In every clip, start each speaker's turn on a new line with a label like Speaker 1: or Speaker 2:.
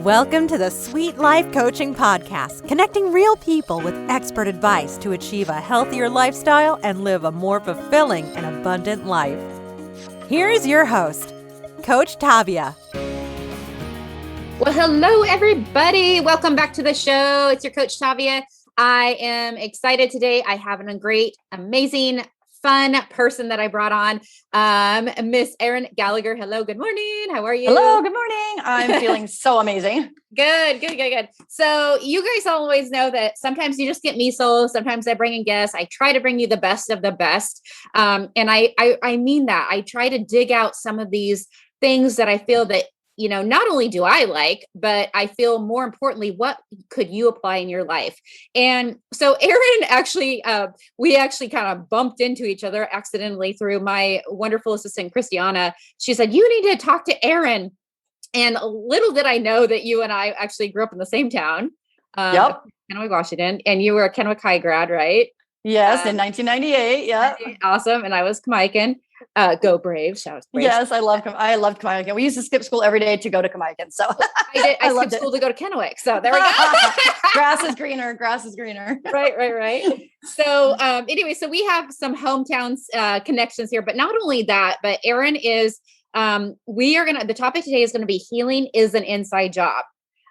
Speaker 1: Welcome to the Sweet Life Coaching Podcast, connecting real people with expert advice to achieve a healthier lifestyle and live a more fulfilling and abundant life. Here is your host, Coach Tavia.
Speaker 2: Well, hello, everybody. Welcome back to the show. It's your Coach Tavia. I am excited today. I have a great, amazing, fun person that I brought on, Miss Erin Gallagher. Hello, good morning. How are you?
Speaker 3: Hello, good morning. I'm feeling so amazing.
Speaker 2: Good. So you guys always know that sometimes you just get me solo. Sometimes I bring in guests. I try to bring you the best of the best. And I mean that. I try to dig out some of these things that I feel that, you know, not only do I like, but I feel more importantly, what could you apply in your life? And so Erin actually, we actually kind of bumped into each other accidentally through my wonderful assistant, Christiana. She said, you need to talk to Erin. And little did I know that you and I actually grew up in the same town, Kennewick, Washington, and you were a Kennewick High grad, right?
Speaker 3: Yes, in 1998. Yeah.
Speaker 2: Awesome. And I was Kamaikan. Go Braves. Shout out to Braves.
Speaker 3: Yes, I loved Kamaikan. We used to skip school every day to go to Kamaikan. So
Speaker 2: I skipped school to go to Kennewick. So there we go.
Speaker 3: Grass is greener.
Speaker 2: Right. So anyway, so we have some hometowns connections here, but not only that, but Erin is, the topic today is going to be healing is an inside job.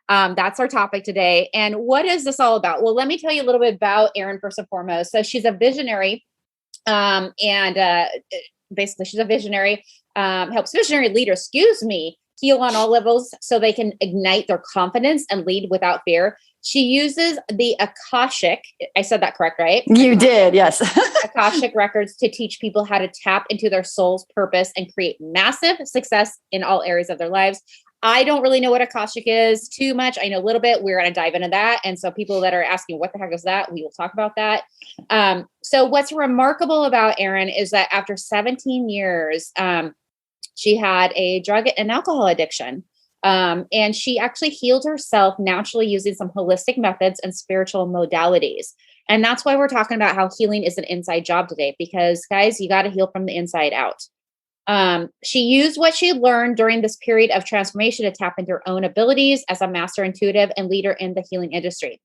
Speaker 2: That's our topic today. And what is this all about? Well, let me tell you a little bit about Erin first and foremost. So she's a visionary, basically she's a visionary, helps visionary leaders, heal on all levels so they can ignite their confidence and lead without fear. She uses the Akashic, I said that correct, right?
Speaker 3: You did, yes.
Speaker 2: Akashic Records to teach people how to tap into their soul's purpose and create massive success in all areas of their lives. I don't really know what Akashic is too much. I know a little bit. We're going to dive into that. And so people that are asking, what the heck is that? We will talk about that. So what's remarkable about Erin is that after 17 years, she had a drug and alcohol addiction. And she actually healed herself naturally using some holistic methods and spiritual modalities. And that's why we're talking about how healing is an inside job today, because guys, you got to heal from the inside out. She used what she learned during this period of transformation to tap into her own abilities as a master intuitive and leader in the healing industry.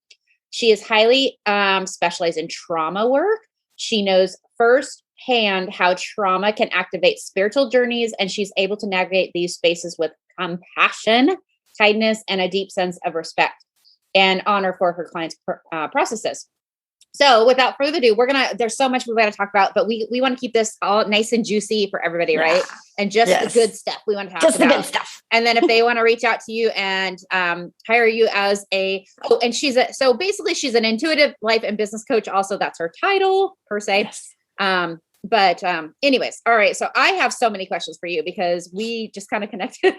Speaker 2: She is highly specialized in trauma work. She knows firsthand how trauma can activate spiritual journeys, and she's able to navigate these spaces with compassion, kindness, and a deep sense of respect and honor for her clients' processes. So without further ado, there's so much we want to talk about, but we want to keep this all nice and juicy for everybody, right? And just the good stuff we want to talk about.
Speaker 3: Just the good stuff.
Speaker 2: And then if they want to reach out to you and hire you as she's an intuitive life and business coach. Also, that's her title per se.
Speaker 3: Yes.
Speaker 2: But anyways, all right. So I have so many questions for you because we just kind of connected.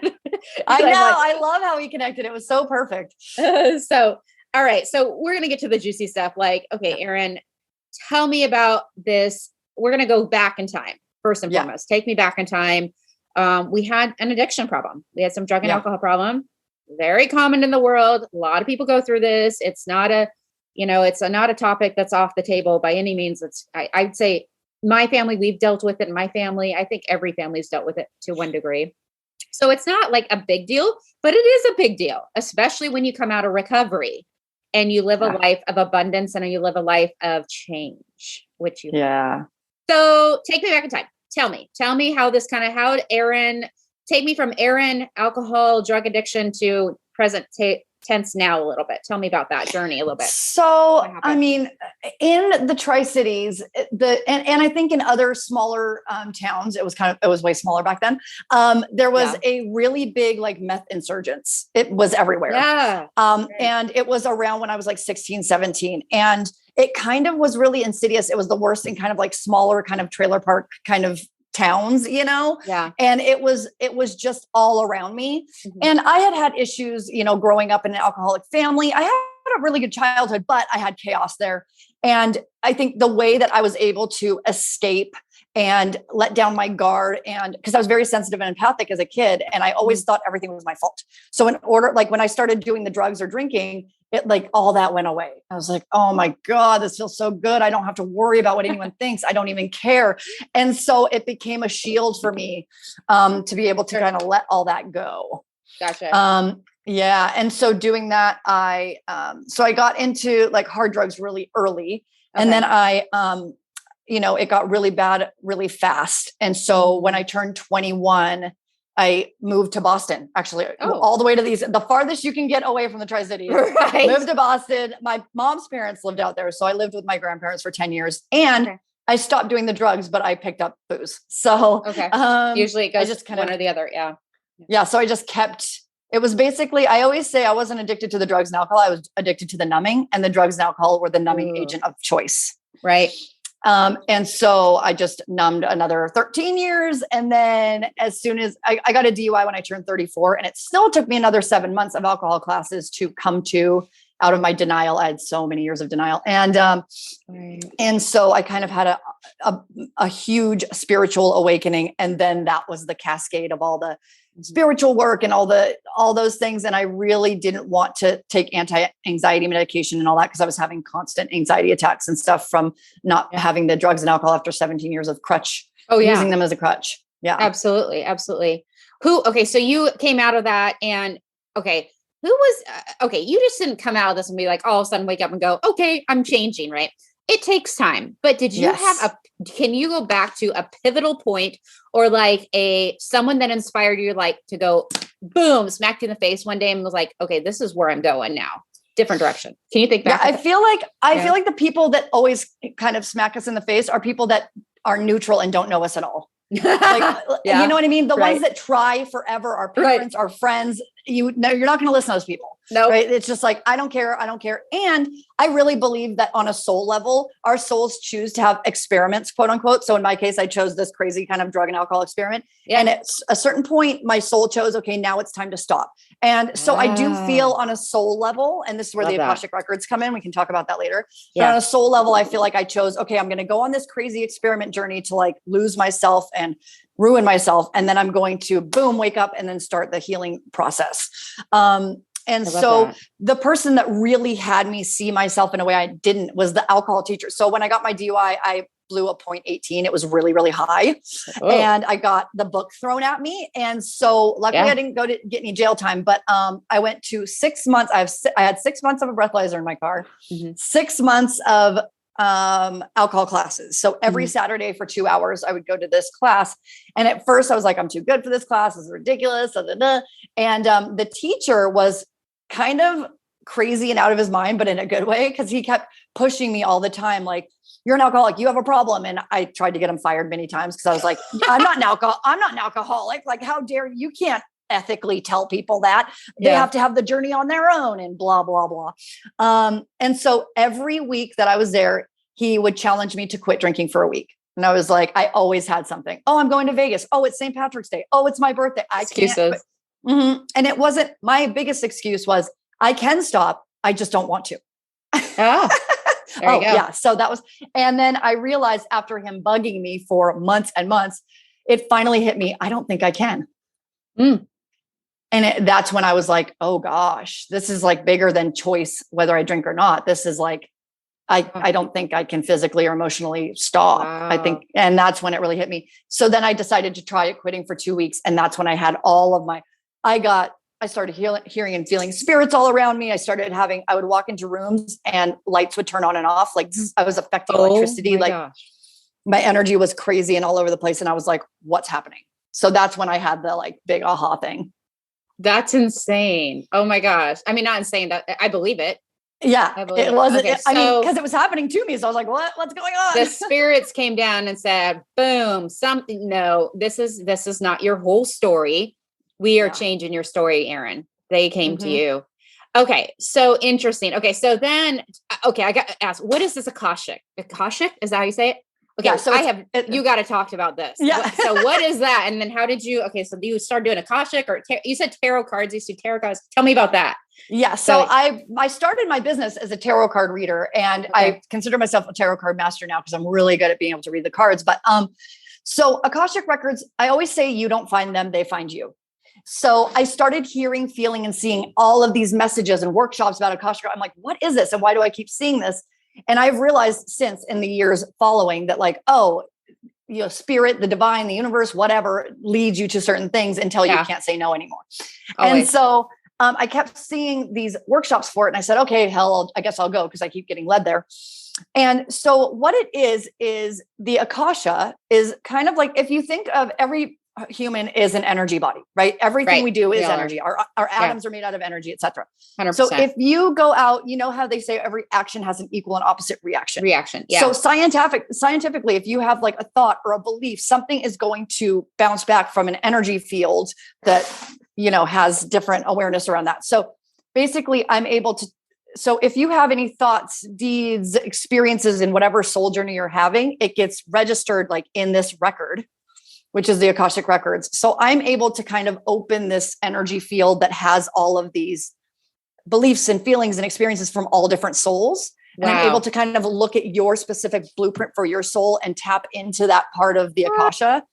Speaker 3: I know. I love how we connected. It was so perfect.
Speaker 2: All right. So we're going to get to the juicy stuff. Like, okay, Erin, tell me about this. We're going to go back in time first and foremost. Take me back in time. We had an addiction problem. We had some drug and alcohol problem. Very common in the world. A lot of people go through this. It's not not a topic that's off the table by any means. I'd say my family, we've dealt with it. In my family, I think every family's dealt with it to one degree. So it's not like a big deal, but it is a big deal, especially when you come out of recovery and you live a life of abundance and you live a life of change, which you have. So take me back in time. Tell me how did Erin take me from Erin, alcohol, drug addiction to present tense now a little bit. Tell me about that journey a little bit.
Speaker 3: So, I mean, in the Tri-Cities, and I think in other smaller towns, it was way smaller back then. There was a really big like meth insurgence. It was everywhere.
Speaker 2: Yeah.
Speaker 3: And it was around when I was like 16, 17. And it kind of was really insidious. It was the worst in kind of like smaller kind of trailer park kind of towns,
Speaker 2: Yeah.
Speaker 3: And it was just all around me. Mm-hmm. And I had issues, growing up in an alcoholic family. I had a really good childhood, but I had chaos there. And I think the way that I was able to escape and let down my guard, and because I was very sensitive and empathic as a kid, and I always thought everything was my fault. So when I started doing the drugs or drinking, it like all that went away. I was like, oh my God, this feels so good. I don't have to worry about what anyone thinks. I don't even care. And so it became a shield for me to be able to kind of let all that go.
Speaker 2: Gotcha.
Speaker 3: Yeah. And so doing that, so I got into like hard drugs really early.
Speaker 2: Okay.
Speaker 3: And then it got really bad really fast. And so when I turned 21, I moved to Boston, actually, all the way to the farthest you can get away from the Tri-Cities.
Speaker 2: Right.
Speaker 3: Moved to Boston. My mom's parents lived out there. So I lived with my grandparents for 10 years and I stopped doing the drugs, but I picked up booze. So
Speaker 2: usually it goes just one or the other. Yeah.
Speaker 3: Yeah. So I just kept, it was basically, I always say I wasn't addicted to the drugs and alcohol. I was addicted to the numbing, and the drugs and alcohol were the numbing agent of choice.
Speaker 2: Right.
Speaker 3: And so I just numbed another 13 years. And then as soon as I got a DUI when I turned 34, and it still took me another 7 months of alcohol classes to come to out of my denial. I had so many years of denial. And so I kind of had a huge spiritual awakening. And then that was the cascade of all the spiritual work and all those things. And I really didn't want to take anti-anxiety medication and all that, because I was having constant anxiety attacks and stuff from not having the drugs and alcohol after 17 years of using them as a crutch. Yeah,
Speaker 2: absolutely. Absolutely. So you came out of that and you just didn't come out of this and be like, all of a sudden wake up and go, okay, I'm changing, right? It takes time, but did you can you go back to a pivotal point or like someone that inspired you, like to go boom, smacked you in the face one day and was like, okay, this is where I'm going now. Different direction. Can you think back?
Speaker 3: I feel like the people that always kind of smack us in the face are people that are neutral and don't know us at all. You know what I mean? The ones that try forever, our parents, our friends, you're not going to listen to those people.
Speaker 2: No,
Speaker 3: right? It's just like, I don't care. And I really believe that on a soul level, our souls choose to have experiments, quote unquote. So in my case, I chose this crazy kind of drug and alcohol experiment. Yeah. And at a certain point, my soul chose, okay, now it's time to stop. And so I do feel on a soul level, and this is where the Akashic Records come in. We can talk about that later. Yeah. But on a soul level, I feel like I chose, okay, I'm going to go on this crazy experiment journey to like lose myself and ruin myself. And then I'm going to boom, wake up and then start the healing process. And so the person that really had me see myself in a way I didn't was the alcohol teacher. So when I got my DUI, I blew a 0.18. It was really, really high. Oh. And I got the book thrown at me. And so luckily I didn't go to get any jail time, but I went to 6 months. I had 6 months of a breathalyzer in my car, 6 months of alcohol classes. So every Saturday for 2 hours, I would go to this class. And at first I was like, I'm too good for this class. This is ridiculous. And the teacher was kind of crazy and out of his mind, but in a good way, because he kept pushing me all the time. Like, you're an alcoholic, you have a problem. And I tried to get him fired many times because I was like, I'm not an alcoholic. Like, how dare you can't ethically tell people that they have to have the journey on their own and blah, blah, blah. And so every week that I was there, he would challenge me to quit drinking for a week. And I was like, I always had something. Oh, I'm going to Vegas. Oh, it's St. Patrick's Day. Oh, it's my birthday. I can't quit. And it wasn't, my biggest excuse was, I can stop. I just don't want to.
Speaker 2: There you go.
Speaker 3: Yeah. So that was, and then I realized after him bugging me for months and months, it finally hit me. I don't think I can. And that's when I was like, oh gosh, this is like bigger than choice, whether I drink or not. This is like, I don't think I can physically or emotionally stop. Wow. I think, and that's when it really hit me. So then I decided to try quitting for 2 weeks. And that's when I had all of my, I started hearing and feeling spirits all around me. I would walk into rooms and lights would turn on and off. Like I was affecting electricity. My energy was crazy and all over the place. And I was like, what's happening? So that's when I had the like big aha thing.
Speaker 2: That's insane. Oh my gosh. I mean, not insane. That I believe it.
Speaker 3: Yeah, it wasn't. Okay, I mean, because it was happening to me. So I was like, what's going on?
Speaker 2: The spirits came down and said, boom, something. No, this is not your whole story. We are changing your story, Erin. They came to you. Okay. So interesting. Okay. So then, I got to ask, what is this Akashic? Akashic? Is that how you say it? Okay. Yeah, so you got to talk about this. Yeah. So what is that? And then how did you, so you start doing Akashic or you said tarot cards, you do tarot cards. Tell me about that.
Speaker 3: Yeah. So I started my business as a tarot card reader, and I consider myself a tarot card master now because I'm really good at being able to read the cards. But, so Akashic Records, I always say you don't find them, they find you. So I started hearing, feeling, and seeing all of these messages and workshops about Akashic. I'm like, what is this? And why do I keep seeing this? And I've realized since in the years following that like, spirit, the divine, the universe, whatever leads you to certain things until you can't say no anymore. Always. And so I kept seeing these workshops for it. And I said, okay, hell, I guess I'll go because I keep getting led there. And so what it is the Akasha is kind of like, if you think of every human is an energy body, right? Everything we do is energy. Our atoms are made out of energy, etc.
Speaker 2: 100%.
Speaker 3: So if you go out, you know how they say every action has an equal and opposite reaction.
Speaker 2: Yeah.
Speaker 3: So scientifically, if you have like a thought or a belief, something is going to bounce back from an energy field that, you know, has different awareness around that. So basically I'm able to, so if you have any thoughts, deeds, experiences in whatever soul journey you're having, it gets registered like in this record, which is the Akashic Records. So I'm able to kind of open this energy field that has all of these beliefs and feelings and experiences from all different souls. Wow. And I'm able to kind of look at your specific blueprint for your soul and tap into that part of the Akasha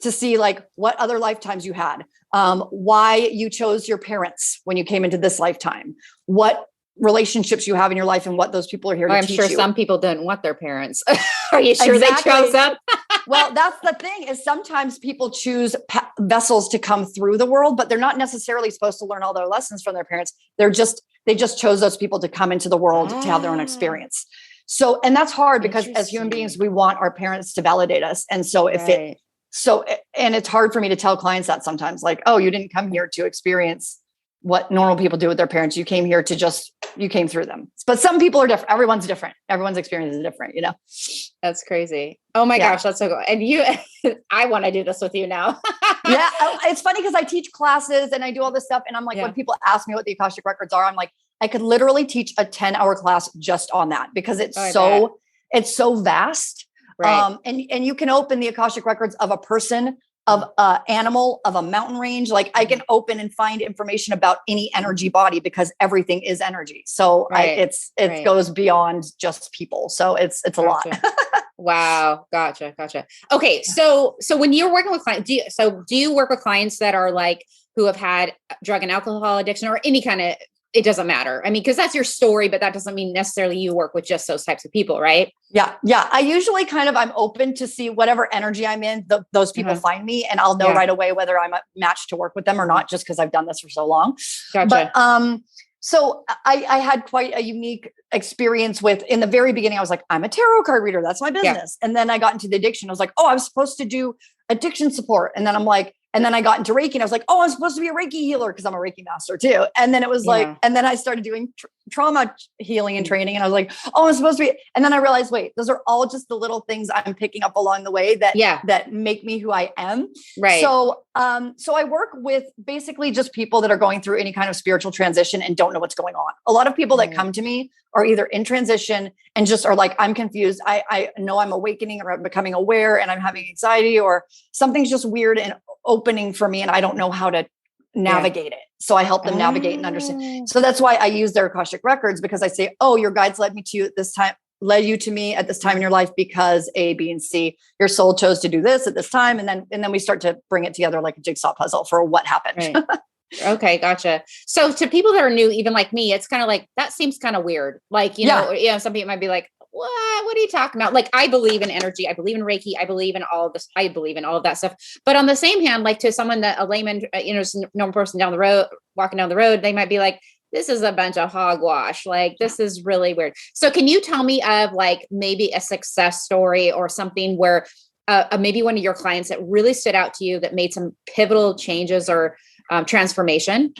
Speaker 3: to see like what other lifetimes you had, why you chose your parents when you came into this lifetime, what relationships you have in your life and what those people are here to teach you. I'm sure
Speaker 2: some people didn't want their parents. Are you sure they chose them?
Speaker 3: Well, that's the thing is sometimes people choose vessels to come through the world, but they're not necessarily supposed to learn all their lessons from their parents. They just chose those people to come into the world to have their own experience. So, and that's hard because as human beings, we want our parents to validate us. And so and it's hard for me to tell clients that sometimes like, oh, you didn't come here to experience what normal people do with their parents. You came here to you came through them. But some people are different. Everyone's different. Everyone's experience is different, you know?
Speaker 2: That's crazy. Oh my gosh, that's so cool. And I want to do this with you now.
Speaker 3: Yeah. It's funny because I teach classes and I do all this stuff. And I'm like, when people ask me what the Akashic Records are, I'm like, I could literally teach a 10-hour class just on that because it's so vast. Right. And you can open the Akashic Records of a person, of an animal, of a mountain range. Like I can open and find information about any energy body because everything is energy. So it goes beyond just people. So it's a lot.
Speaker 2: Wow. Gotcha. Okay. So when you're working with clients, do you work with clients that are like, who have had drug and alcohol addiction or any kind of, it doesn't matter. I mean, because that's your story, but that doesn't mean necessarily you work with just those types of people, right?
Speaker 3: Yeah. I usually I'm open to see whatever energy I'm in, those people find me and I'll know right away whether I'm a match to work with them or not, just because I've done this for so long.
Speaker 2: Gotcha.
Speaker 3: But, so I had quite a unique experience in the very beginning, I was like, I'm a tarot card reader. That's my business. Yeah. And then I got into the addiction. I was like, oh, I was supposed to do addiction support. And then I'm like, and then I got into Reiki and I was like, oh, I'm supposed to be a Reiki healer because I'm a Reiki master too. And then it was like, and then I started doing trauma healing and training. And I was like, oh, I'm supposed to be. And then I realized, wait, those are all just the little things I'm picking up along the way that make me who I am.
Speaker 2: Right.
Speaker 3: So I work with basically just people that are going through any kind of spiritual transition and don't know what's going on. A lot of people that come to me are either in transition and just are like, I'm confused. I know I'm awakening or I'm becoming aware and I'm having anxiety or something's just weird and opening for me and I don't know how to navigate it. So I help them navigate and understand. So that's why I use their Akashic Records because I say, oh, your guides led you to me at this time in your life because A, B, and C, your soul chose to do this at this time. And then we start to bring it together like a jigsaw puzzle for what happened.
Speaker 2: Right. Okay. Gotcha. So to people that are new, even like me, it's kind of like, that seems kind of weird. Like, you know, some people might be like, what are you talking about? Like, I believe in energy. I believe in Reiki. I believe in all of this. I believe in all of that stuff. But on the same hand, like to someone that a layman, normal person walking down the road, they might be like, this is a bunch of hogwash. Like, this is really weird. So can you tell me of like maybe a success story or something where maybe one of your clients that really stood out to you that made some pivotal changes or transformation?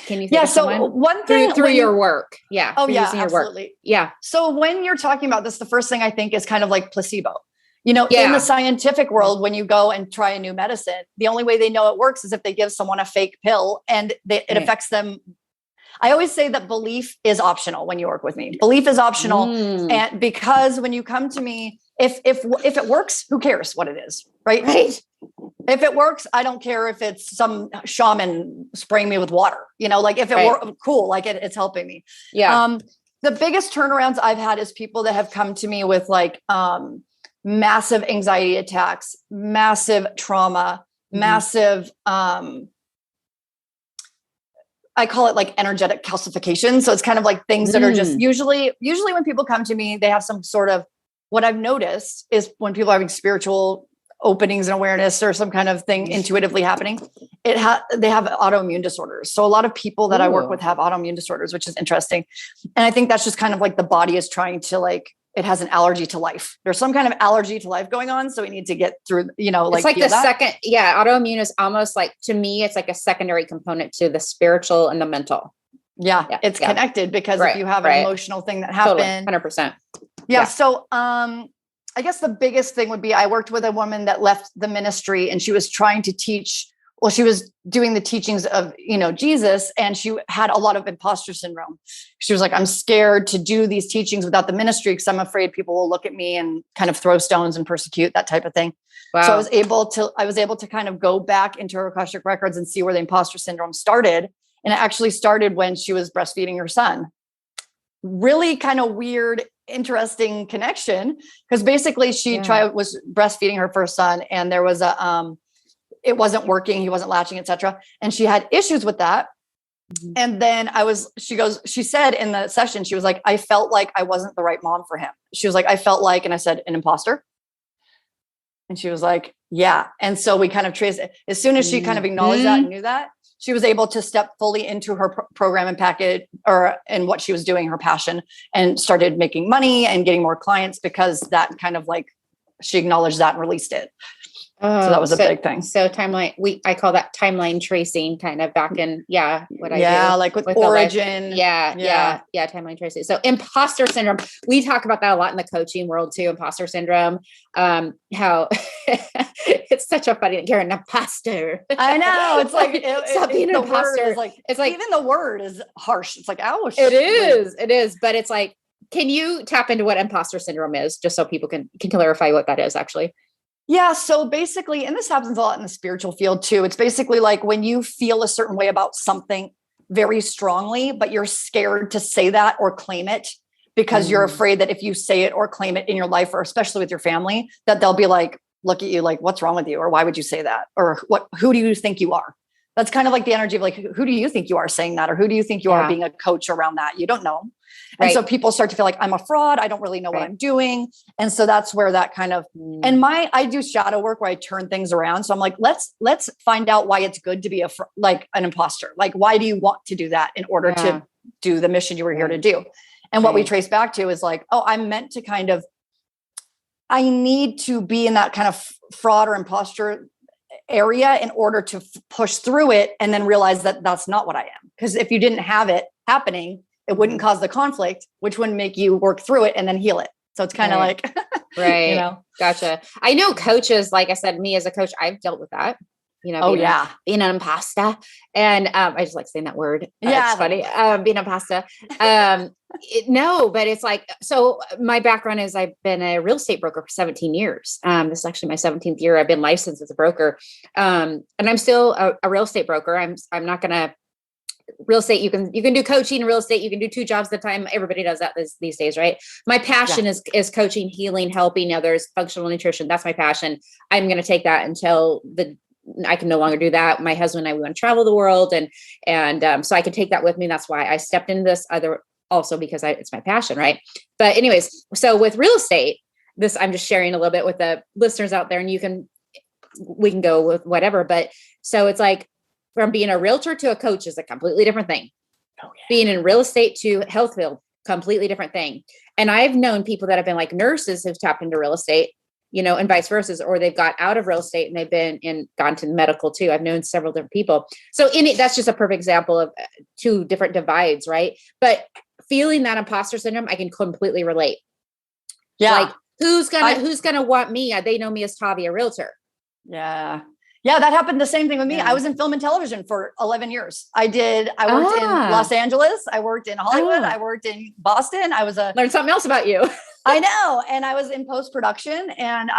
Speaker 2: Can you think of someone?
Speaker 3: So one thing
Speaker 2: through your work. Yeah.
Speaker 3: Oh yeah, absolutely.
Speaker 2: Yeah.
Speaker 3: So when you're talking about this, the first thing I think is kind of like placebo. In the scientific world, when you go and try a new medicine, the only way they know it works is if they give someone a fake pill and it affects them. I always say that belief is optional when you work with me. Belief is optional. And because when you come to me, if it works, who cares what it is? Right. If it works, I don't care if it's some shaman spraying me with water, like if it works, cool. Like it's helping me.
Speaker 2: Yeah.
Speaker 3: The biggest turnarounds I've had is people that have come to me with like, massive anxiety attacks, massive trauma, massive, I call it like energetic calcification. So it's kind of like things that are just usually when people come to me, they have some sort of, what I've noticed is when people are having spiritual openings and awareness or some kind of thing intuitively happening. They have autoimmune disorders. So a lot of people that I work with have autoimmune disorders, which is interesting. And I think that's just kind of like the body is trying to like, it has an allergy to life. There's some kind of allergy to life going on. So we need to get through, like,
Speaker 2: it's like the second, autoimmune is almost like, to me, it's like a secondary component to the spiritual and the mental.
Speaker 3: Yeah. It's connected because if you have an emotional thing that happened,
Speaker 2: totally, 100%.
Speaker 3: Yeah. So, I guess the biggest thing would be I worked with a woman that left the ministry and she was trying to teach. Well, she was doing the teachings of, Jesus, and she had a lot of imposter syndrome. She was like, I'm scared to do these teachings without the ministry because I'm afraid people will look at me and kind of throw stones and persecute, that type of thing. Wow. So I was able to kind of go back into her Akashic Records and see where the imposter syndrome started. And it actually started when she was breastfeeding her son. Really kind of weird, interesting connection, because basically she was breastfeeding her first son, and there was it wasn't working, he wasn't latching, etc. And she had issues with that. Mm-hmm. And then she said in the session, she was like, I felt like I wasn't the right mom for him. She was like, I felt like, and I said, an imposter. And she was like, yeah. And so we kind of traced it. As soon as she kind of acknowledged that and knew that, she was able to step fully into her program and package and what she was doing, her passion, and started making money and getting more clients because that kind of like, she acknowledged that and released it. So that was a big thing.
Speaker 2: So timeline, I call that timeline tracing kind of back in, I do.
Speaker 3: Like with origin.
Speaker 2: Timeline tracing. So imposter syndrome, we talk about that a lot in the coaching world too. Imposter syndrome, how it's such a funny, you're an imposter.
Speaker 3: I know. It's like,
Speaker 2: stop being an imposter.
Speaker 3: It's like, even the word is harsh. It's like, ouch.
Speaker 2: It is. But it's like, can you tap into what imposter syndrome is just so people can clarify what that is actually?
Speaker 3: Yeah. So basically, and this happens a lot in the spiritual field too. It's basically like when you feel a certain way about something very strongly, but you're scared to say that or claim it because you're afraid that if you say it or claim it in your life, or especially with your family, that they'll be like, look at you, like, what's wrong with you? Or why would you say that? Or who do you think you are? That's kind of like the energy of like, who do you think you are saying that? Or who do you think you are being a coach around that? You don't know. And so people start to feel like I'm a fraud. I don't really know what I'm doing. And so that's where that kind of, and I do shadow work where I turn things around. So I'm like, let's find out why it's good to be like an imposter. Like, why do you want to do that in order to do the mission you were here to do? And what we trace back to is like, I'm meant to kind of, I need to be in that kind of fraud or imposter area in order to push through it and then realize that that's not what I am. Because if you didn't have it happening, it wouldn't cause the conflict, which wouldn't make you work through it and then heal it. So it's kind of like,
Speaker 2: Gotcha. I know coaches, like I said, me as a coach, I've dealt with that, being an imposter. And I just like saying that word. It's funny. Being an imposter. But it's like, so my background is I've been a real estate broker for 17 years. This is actually my 17th year. I've been licensed as a broker. And I'm still a real estate broker. I'm not going to real estate. You can do coaching in real estate. You can do 2 jobs at a time. Everybody does that these days, right? My passion is coaching, healing, helping others, functional nutrition. That's my passion. I'm going to take that until I can no longer do that. My husband and I, we want to travel the world. And so I can take that with me. That's why I stepped into this also because it's my passion. Right. But anyways, so with real estate, I'm just sharing a little bit with the listeners out there, and we can go with whatever. But so it's like, from being a realtor to a coach is a completely different thing. Being in real estate to health field, completely different thing. And I've known people that have been like nurses who've tapped into real estate, and vice versa, or they've got out of real estate and they've gone to medical too. I've known several different people. So that's just a perfect example of 2 different divides, right? But feeling that imposter syndrome, I can completely relate.
Speaker 3: Yeah.
Speaker 2: Like who's gonna want me? They know me as Tavia Realtor.
Speaker 3: Yeah. Yeah, that happened. The same thing with me. I was in film and television for 11 years. I worked in Los Angeles. I worked in Hollywood. I worked in Boston.
Speaker 2: Learned something else about you.
Speaker 3: I know. And I was in post-production, and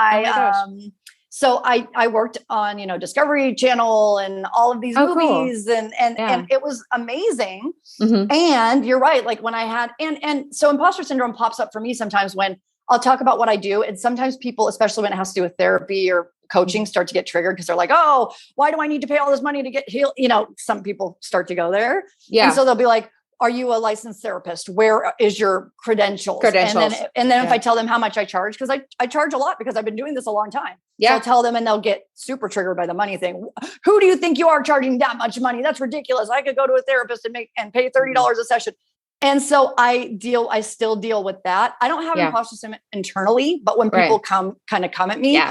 Speaker 3: so I worked on, Discovery Channel and all of these movies, cool. and it was amazing. Mm-hmm. And you're right. Like when I had, and so imposter syndrome pops up for me sometimes when I'll talk about what I do. And sometimes people, especially when it has to do with therapy or coaching, start to get triggered because they're like, oh, why do I need to pay all this money to get healed? Some people start to go there. Yeah. And so they'll be like, are you a licensed therapist? Where is your credentials? And then if I tell them how much I charge, because I charge a lot because I've been doing this a long time. Yeah. So I'll tell them and they'll get super triggered by the money thing. Who do you think you are charging that much money? That's ridiculous. I could go to a therapist and pay $30 a session. And so I still deal with that. I don't have imposter syndrome internally, but when people come at me,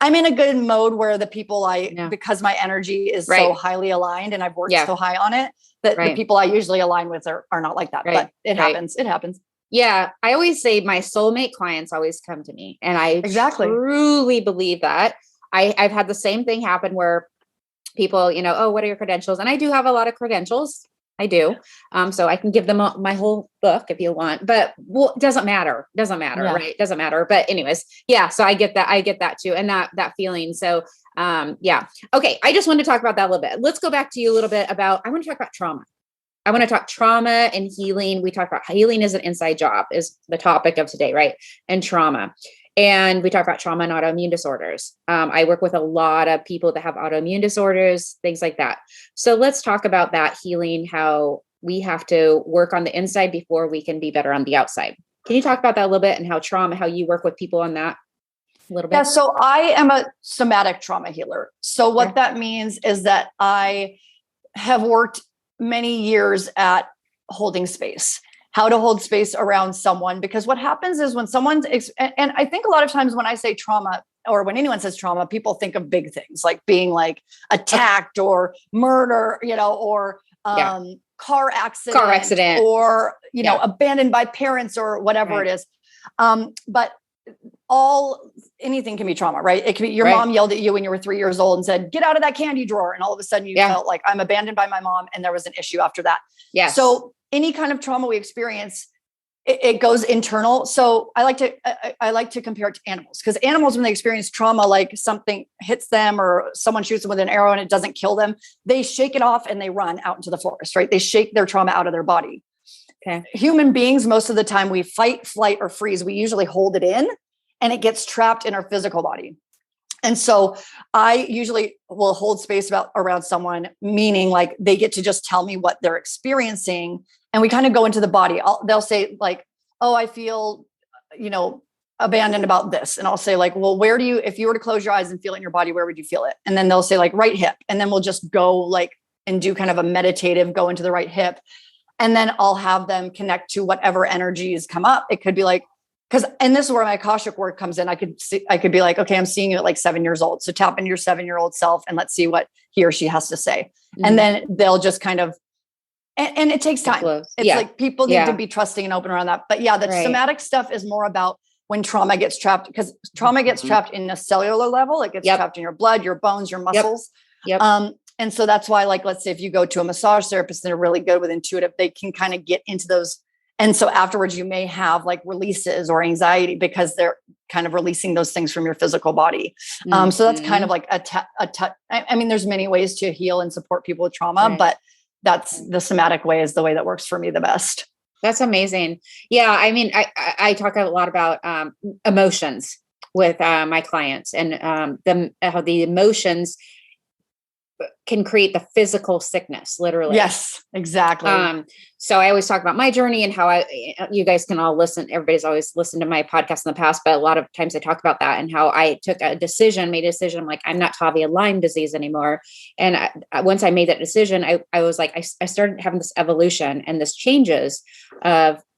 Speaker 3: I'm in a good mode where the people because my energy is so highly aligned and I've worked so high on it, that the people I usually align with are not like that, but it happens. It happens.
Speaker 2: Yeah. I always say my soulmate clients always come to me, and I truly believe that. I've had the same thing happen where people, oh, what are your credentials? And I do have a lot of credentials. I do. So I can give them my whole book if you want, but it doesn't matter. Right? Doesn't matter. But anyways, so I get that too. And that feeling. So, okay. I just wanted to talk about that a little bit. Let's go back to you a little bit I want to talk about trauma. I want to talk trauma and healing. We talk about healing is an inside job is the topic of today, right? And trauma. And we talk about trauma and autoimmune disorders. I work with a lot of people that have autoimmune disorders, things like that. So let's talk about that healing, how we have to work on the inside before we can be better on the outside. Can you talk about that a little bit and how you work with people on that a little bit?
Speaker 3: Yeah, so I am a somatic trauma healer. So what that means is that I have worked many years at holding space. How to hold space around someone, because what happens is when someone's, and I think a lot of times when I say trauma or when anyone says trauma, people think of big things like being like attacked or murder, or car accident or, abandoned by parents or whatever it is. But anything can be trauma, right? It can be your mom yelled at you when you were 3 years old and said, get out of that candy drawer. And all of a sudden you felt like I'm abandoned by my mom. And there was an issue after that. Yeah. So any kind of trauma we experience, it goes internal. So I like to compare it to animals, because animals, when they experience trauma, like something hits them or someone shoots them with an arrow and it doesn't kill them, they shake it off and they run out into the forest, right? They shake their trauma out of their body. Okay. Human beings, most of the time we fight, flight, or freeze. We usually hold it in and it gets trapped in our physical body. And so I usually will hold space around someone, meaning like they get to just tell me what they're experiencing. And we kind of go into the body. They'll say like, oh, I feel, abandoned about this. And I'll say like, well, if you were to close your eyes and feel it in your body, where would you feel it? And then they'll say like right hip. And then we'll just go like and do kind of a meditative go into the right hip. And then I'll have them connect to whatever energies come up. It could be like, and this is where my Akashic work comes in. I could be like, okay, I'm seeing you at like 7 years old. So tap into your 7-year-old self and let's see what he or she has to say. Mm-hmm. And then they'll just kind of, and it takes time. It's like people need to be trusting and open around that. But the somatic stuff is more about when trauma gets trapped, because trauma gets trapped in a cellular level. It gets trapped in your blood, your bones, your muscles. Yep. And so that's why, like, let's say if you go to a massage therapist and they're really good with intuitive, they can kind of get into those. And so afterwards you may have like releases or anxiety because they're kind of releasing those things from your physical body. Mm-hmm. So that's kind of like a touch. I mean, there's many ways to heal and support people with trauma, but that's the somatic way is the way that works for me the best.
Speaker 2: That's amazing. Yeah. I mean, I talk a lot about emotions with my clients, and how the emotions can create the physical sickness, literally.
Speaker 3: Yes, exactly.
Speaker 2: So I always talk about my journey and how you guys can all listen. Everybody's always listened to my podcast in the past, but a lot of times I talk about that and how I made a decision. I'm like, I'm not Tavia Lyme disease anymore. And once I made that decision, I was like, I started having this evolution and this changes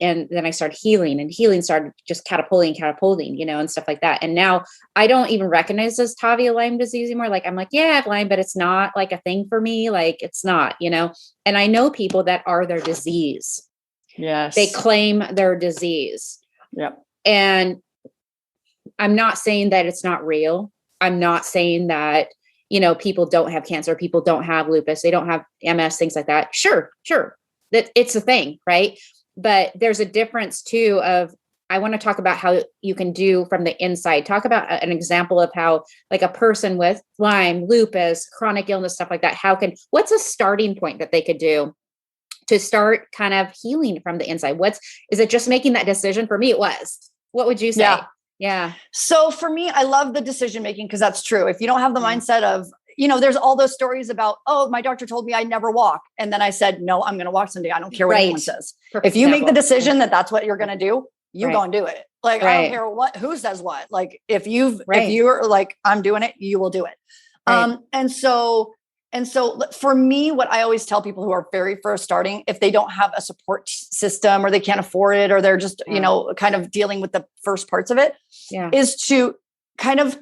Speaker 2: and then I started healing, and healing started just catapulting, and stuff like that. And now I don't even recognize this Tavia Lyme disease anymore. Like, I'm like, yeah, I have Lyme, but it's not like a thing for me. Like, it's not, and I know people that are their disease.
Speaker 3: Yes.
Speaker 2: They claim their disease.
Speaker 3: Yep.
Speaker 2: And I'm not saying that it's not real. I'm not saying that, people don't have cancer, people don't have lupus, they don't have MS, things like that. Sure. That it's a thing, right? But there's a difference too I want to talk about how you can do from the inside. Talk about an example of how, like, a person with Lyme, lupus, chronic illness, stuff like that. What's a starting point that they could do to start kind of healing from the inside? Is it just making that decision? For me, it was. What would you say? Yeah.
Speaker 3: So for me, I love the decision making, because that's true. If you don't have the mindset of, there's all those stories about, oh, my doctor told me I never walk. And then I said, no, I'm going to walk someday. I don't care what anyone says.
Speaker 2: Perfect
Speaker 3: if you
Speaker 2: example.
Speaker 3: make the decision that that's what you're going to do, you go and do it. Like, I don't care who says what. Like, if you're like, I'm doing it, you will do it. And so for me, what I always tell people who are very first starting, if they don't have a support system or they can't afford it, or they're just, kind of dealing with the first parts of it, is to kind of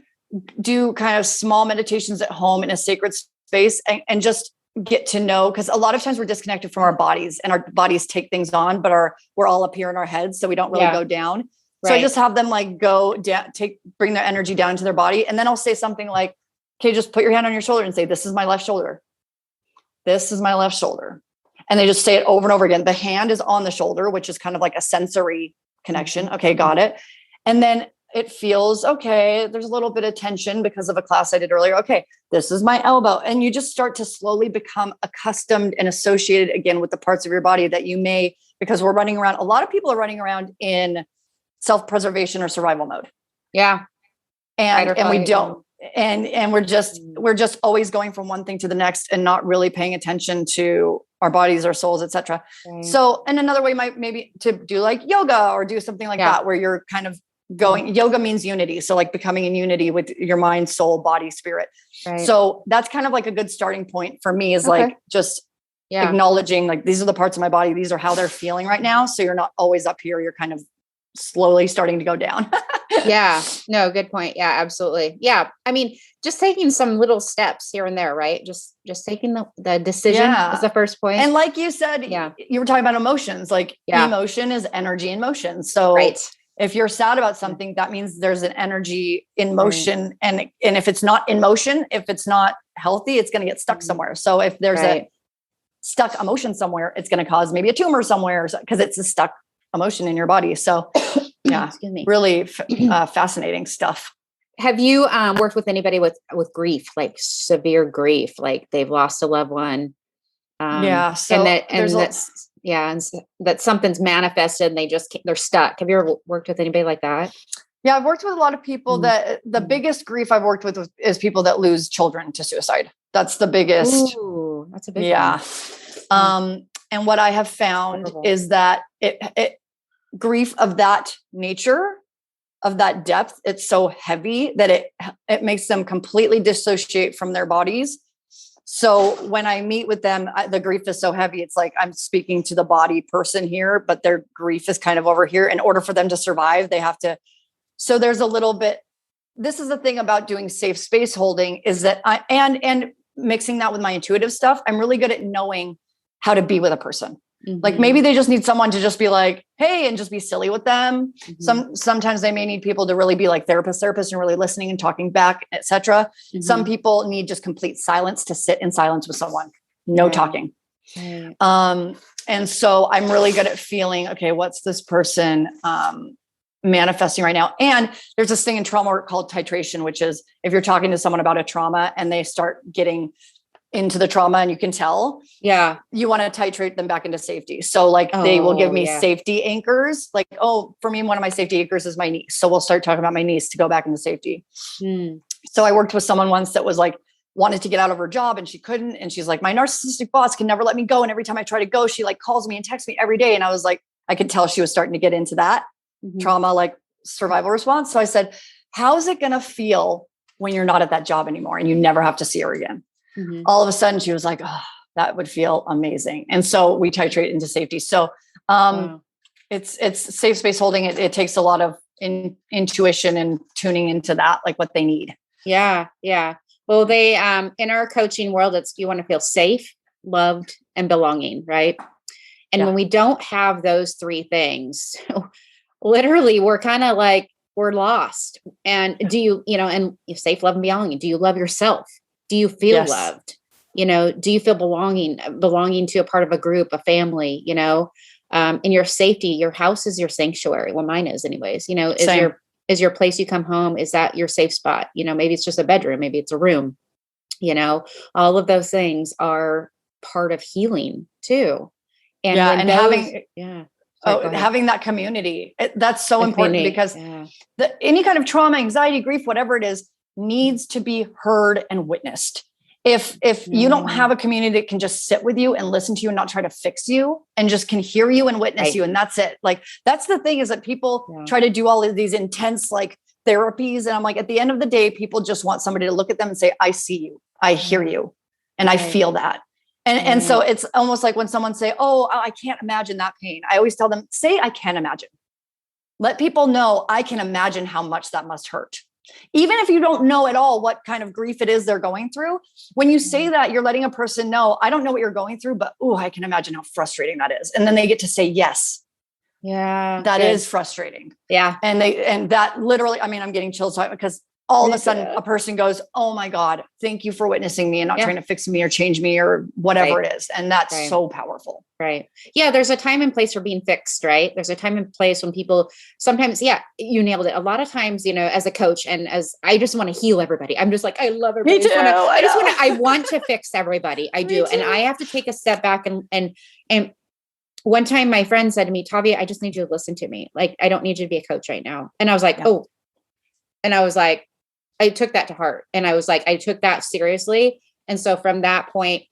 Speaker 3: do kind of small meditations at home in a sacred space and just get to know, because a lot of times we're disconnected from our bodies and our bodies take things on, but we're all up here in our heads. So we don't really go down. So I just have them like go down, bring their energy down into their body. And then I'll say something like, okay, just put your hand on your shoulder and say, this is my left shoulder. This is my left shoulder. And they just say it over and over again. The hand is on the shoulder, which is kind of like a sensory connection. Okay, got it. And then it feels okay. There's a little bit of tension because of a class I did earlier. Okay, this is my elbow. And you just start to slowly become accustomed and associated again with the parts of your body that you may, because we're running around. A lot of people are running around in self-preservation or survival mode.
Speaker 2: Yeah.
Speaker 3: And we don't. And we're just always going from one thing to the next and not really paying attention to our bodies, our souls, etc. So, and another way might maybe to do like yoga or do something like that, where you're kind of going, yoga means unity. So like becoming in unity with your mind, soul, body, spirit. So that's kind of like a good starting point for me, is like just acknowledging like, these are the parts of my body. These are how they're feeling right now. So you're not always up here. You're kind of slowly starting to go down.
Speaker 2: Yeah, no, good point. Yeah, absolutely. Yeah. I mean, just taking some little steps here and there, right? Just taking the decision is the first point.
Speaker 3: And like you said, you were talking about emotions, like emotion is energy in motion. So if you're sad about something, that means there's an energy in motion. And if it's not in motion, if it's not healthy, it's going to get stuck somewhere. So if there's a stuck emotion somewhere, it's going to cause maybe a tumor somewhere because it's a stuck emotion in your body. So really fascinating stuff.
Speaker 2: Have you worked with anybody with grief, like severe grief, like they've lost a loved one? So that something's manifested and they're stuck. Have you ever worked with anybody like that?
Speaker 3: Yeah, I've worked with a lot of people that the biggest grief I've worked with is people that lose children to suicide. That's the biggest.
Speaker 2: Ooh, that's a big one.
Speaker 3: And what I have found is that it grief of that nature, of that depth, it's so heavy that it makes them completely dissociate from their bodies. So when I meet with them, the grief is so heavy. It's like I'm speaking to the body person here, but their grief is kind of over here. In order for them to survive, they have to. So there's a little bit. This is the thing about doing safe space holding, is that and mixing that with my intuitive stuff. I'm really good at knowing how to be with a person. Like maybe they just need someone to just be like, hey, and just be silly with them. Sometimes they may need people to really be like therapist and really listening and talking back, etc. Some people need just complete silence, to sit in silence with someone, no talking. And so I'm really good at feeling, okay, what's this person manifesting right now? And there's this thing in trauma work called titration, which is if you're talking to someone about a trauma and they start getting into the trauma and you can tell, you want to titrate them back into safety. So like they will give me safety anchors. Like, for me, one of my safety anchors is my niece. So we'll start talking about my niece to go back into safety. So I worked with someone once that was like, wanted to get out of her job and she couldn't. And she's like, my narcissistic boss can never let me go. And every time I try to go, she like calls me and texts me every day. And I was like, I could tell she was starting to get into that trauma, like survival response. So I said, how's it going to feel when you're not at that job anymore and you never have to see her again? All of a sudden she was like, oh, that would feel amazing. And so we titrate into safety. So it's safe space holding. It takes a lot of intuition and tuning into that, like what they need.
Speaker 2: Yeah. Yeah. Well, they, in our coaching world, you want to feel safe, loved, and belonging. Right. And when we don't have those three things, literally we're kind of like, we're lost. And do you safe, love, and belonging? Do you love yourself? Do you feel loved? Do you feel belonging to a part of a group, a family, in your safety? Your house is your sanctuary. Well, mine is anyways, is your place you come home. Is that your safe spot? Maybe it's just a bedroom, maybe it's a room, all of those things are part of healing too. And
Speaker 3: having that community, that's so important because any kind of trauma, anxiety, grief, whatever it is, needs to be heard and witnessed. If you don't have a community that can just sit with you and listen to you and not try to fix you and just can hear you and witness you, and that's it. Like, that's the thing, is that people try to do all of these intense like therapies. And I'm like, at the end of the day, people just want somebody to look at them and say, I see you, I hear you, and I feel that. And so it's almost like when someone say, oh, I can't imagine that pain. I always tell them, say, I can imagine. Let people know, I can imagine how much that must hurt. Even if you don't know at all what kind of grief it is they're going through, when you say that, you're letting a person know, I don't know what you're going through, but I can imagine how frustrating that is. And then they get to say, yes.
Speaker 2: Yeah.
Speaker 3: That is frustrating.
Speaker 2: Yeah.
Speaker 3: And that literally, I mean, I'm getting chills because all of a sudden a person goes, oh my God, thank you for witnessing me and not trying to fix me or change me or whatever it is. And that's so powerful.
Speaker 2: Right. Yeah. There's a time and place for being fixed, right? There's a time and place when people sometimes, you nailed it. A lot of times, as a coach and as I just want to heal everybody. I'm just like, I love everybody.
Speaker 3: Me too.
Speaker 2: I want to fix everybody. I do. And I have to take a step back and one time my friend said to me, Tavia, I just need you to listen to me. Like, I don't need you to be a coach right now. And I was like, and I was like, I took that to heart. And I was like, I took that seriously. And so from that point, it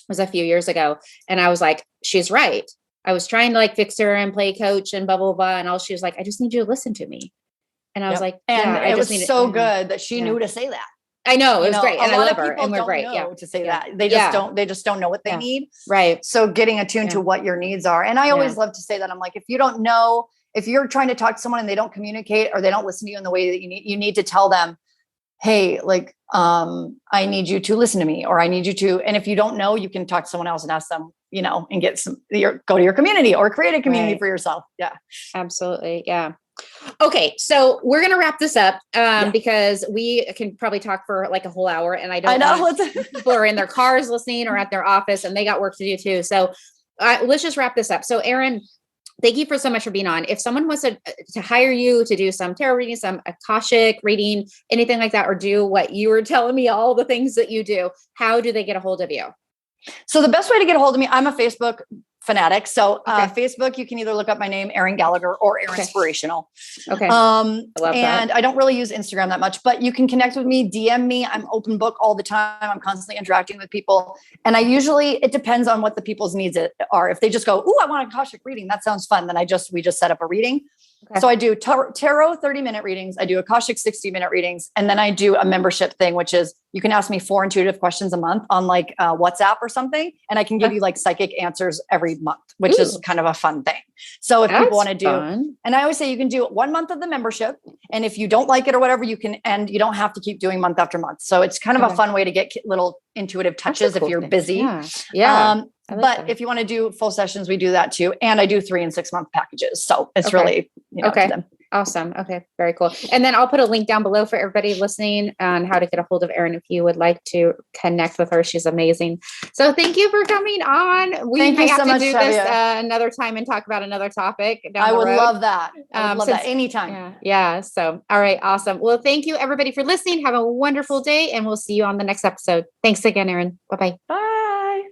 Speaker 2: was a few years ago. And I was like, she's right. I was trying to like fix her and play coach and blah, blah, blah. And all she was like, I just need you to listen to me. And I was like,
Speaker 3: and it was so good that she knew to say that.
Speaker 2: I know, it was great. And I love her. And we're
Speaker 3: don't
Speaker 2: great.
Speaker 3: Know to say that. They just don't know what they need.
Speaker 2: Right.
Speaker 3: So getting attuned to what your needs are. And I always love to say that. I'm like, if you don't know, if you're trying to talk to someone and they don't communicate or they don't listen to you in the way that you need to tell them, hey, like, I need you to listen to me, or I need you to, and if you don't know, you can talk to someone else and ask them, and get go to your community or create a community for yourself. Yeah, absolutely.
Speaker 2: Yeah. Okay. So we're going to wrap this up, because we can probably talk for like a whole hour, and I know people are in their cars listening or at their office and they got work to do too. So let's just wrap this up. So Erin, thank you so much for being on. If someone wants to hire you to do some tarot reading, some Akashic reading, anything like that, or do what you were telling me, all the things that you do, how do they get a hold of you?
Speaker 3: So the best way to get a hold of me, I'm a Facebook fanatic. So Facebook, you can either look up my name, Erin Gallagher, or Erin Inspirational.
Speaker 2: Okay.
Speaker 3: I love that. I don't really use Instagram that much, but you can connect with me, DM me. I'm open book all the time. I'm constantly interacting with people. And it depends on what the people's needs are. If they just go, I want an Akashic reading, that sounds fun. Then we just set up a reading. Okay. So I do tarot 30-minute readings. I do Akashic 60-minute readings. And then I do a membership thing, which is you can ask me 4 intuitive questions a month on like WhatsApp or something. And I can give you like psychic answers every month, which is kind of a fun thing. So if people want to do, and I always say you can do 1 month of the membership. And if you don't like it or whatever, you can end. You don't have to keep doing month after month. So it's kind of a fun way to get little intuitive touches if you're busy.
Speaker 2: Yeah.
Speaker 3: But if you want to do full sessions, we do that too. And I do 3 and 6 month packages. So it's really, up to them.
Speaker 2: Awesome. Okay. Very cool. And then I'll put a link down below for everybody listening on how to get a hold of Erin if you would like to connect with her. She's amazing. So thank you for coming on. We might have to do this another time and talk about another topic down the road.
Speaker 3: I would love that. I would love that anytime.
Speaker 2: Yeah. So, all right. Awesome. Well, thank you everybody for listening. Have a wonderful day, and we'll see you on the next episode. Thanks again, Erin. Bye-bye.
Speaker 3: Bye.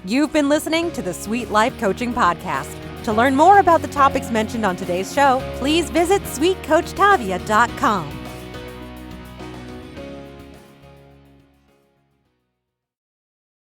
Speaker 1: You've been listening to the Sweet Life Coaching Podcast. To learn more about the topics mentioned on today's show, please visit sweetcoachtavia.com.